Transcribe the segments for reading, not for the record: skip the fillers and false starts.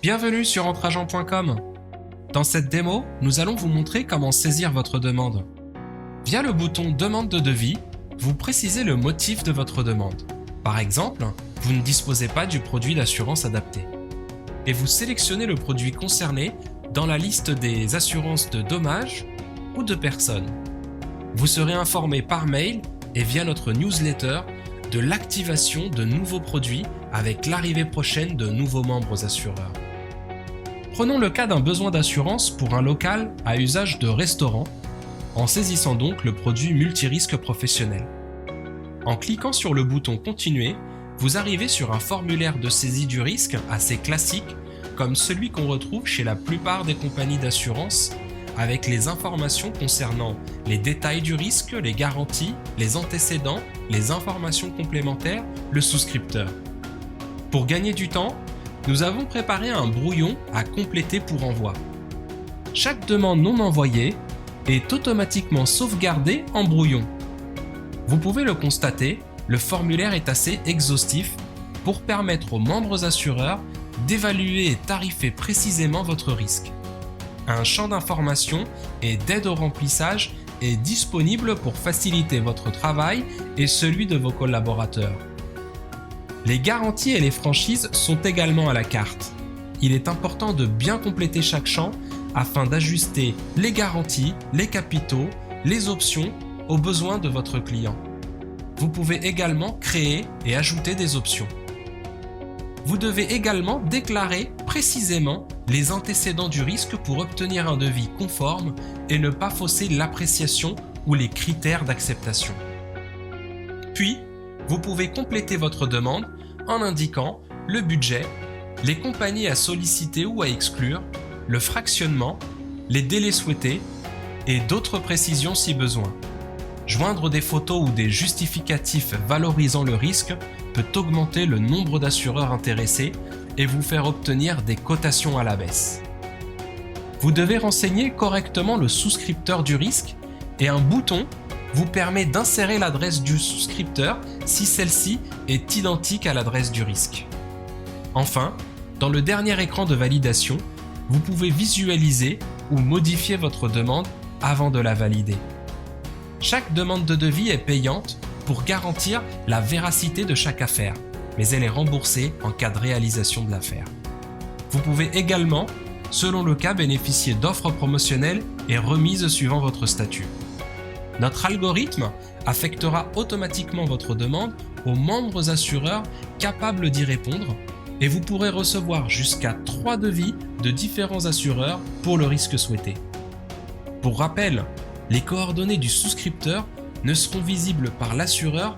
Bienvenue sur Entrageant.com. Dans cette démo, nous allons vous montrer comment saisir votre demande. Via le bouton Demande de devis, vous précisez le motif de votre demande. Par exemple, vous ne disposez pas du produit d'assurance adapté. Et vous sélectionnez le produit concerné dans la liste des assurances de dommages ou de personnes. Vous serez informé par mail et via notre newsletter de l'activation de nouveaux produits avec l'arrivée prochaine de nouveaux membres assureurs. Prenons le cas d'un besoin d'assurance pour un local à usage de restaurant, en saisissant donc le produit multirisque professionnel. En cliquant sur le bouton Continuer, vous arrivez sur un formulaire de saisie du risque assez classique, comme celui qu'on retrouve chez la plupart des compagnies d'assurance, avec les informations concernant les détails du risque, les garanties, les antécédents, les informations complémentaires, le souscripteur. Pour gagner du temps, nous avons préparé un brouillon à compléter pour envoi. Chaque demande non envoyée est automatiquement sauvegardée en brouillon. Vous pouvez le constater, le formulaire est assez exhaustif pour permettre aux membres assureurs d'évaluer et tarifer précisément votre risque. Un champ d'information et d'aide au remplissage est disponible pour faciliter votre travail et celui de vos collaborateurs. Les garanties et les franchises sont également à la carte. Il est important de bien compléter chaque champ afin d'ajuster les garanties, les capitaux, les options aux besoins de votre client. Vous pouvez également créer et ajouter des options. Vous devez également déclarer précisément les antécédents du risque pour obtenir un devis conforme et ne pas fausser l'appréciation ou les critères d'acceptation. Puis, vous pouvez compléter votre demande en indiquant le budget, les compagnies à solliciter ou à exclure, le fractionnement, les délais souhaités et d'autres précisions si besoin. Joindre des photos ou des justificatifs valorisant le risque peut augmenter le nombre d'assureurs intéressés et vous faire obtenir des cotations à la baisse. Vous devez renseigner correctement le souscripteur du risque et un bouton vous permet d'insérer l'adresse du souscripteur si celle-ci est identique à l'adresse du risque. Enfin, dans le dernier écran de validation, vous pouvez visualiser ou modifier votre demande avant de la valider. Chaque demande de devis est payante pour garantir la véracité de chaque affaire, mais elle est remboursée en cas de réalisation de l'affaire. Vous pouvez également, selon le cas, bénéficier d'offres promotionnelles et remises suivant votre statut. Notre algorithme affectera automatiquement votre demande aux membres assureurs capables d'y répondre et vous pourrez recevoir jusqu'à 3 devis de différents assureurs pour le risque souhaité. Pour rappel, les coordonnées du souscripteur ne seront visibles par l'assureur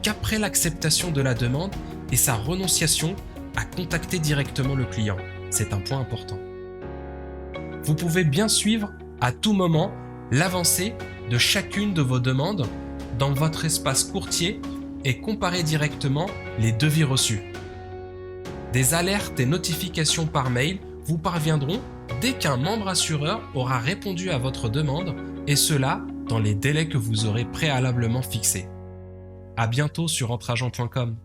qu'après l'acceptation de la demande et sa renonciation à contacter directement le client. C'est un point important. Vous pouvez bien suivre à tout moment l'avancée de chacune de vos demandes dans votre espace courtier et comparer directement les devis reçus. Des alertes et notifications par mail vous parviendront dès qu'un membre assureur aura répondu à votre demande et cela dans les délais que vous aurez préalablement fixés. À bientôt sur Entrageant.com.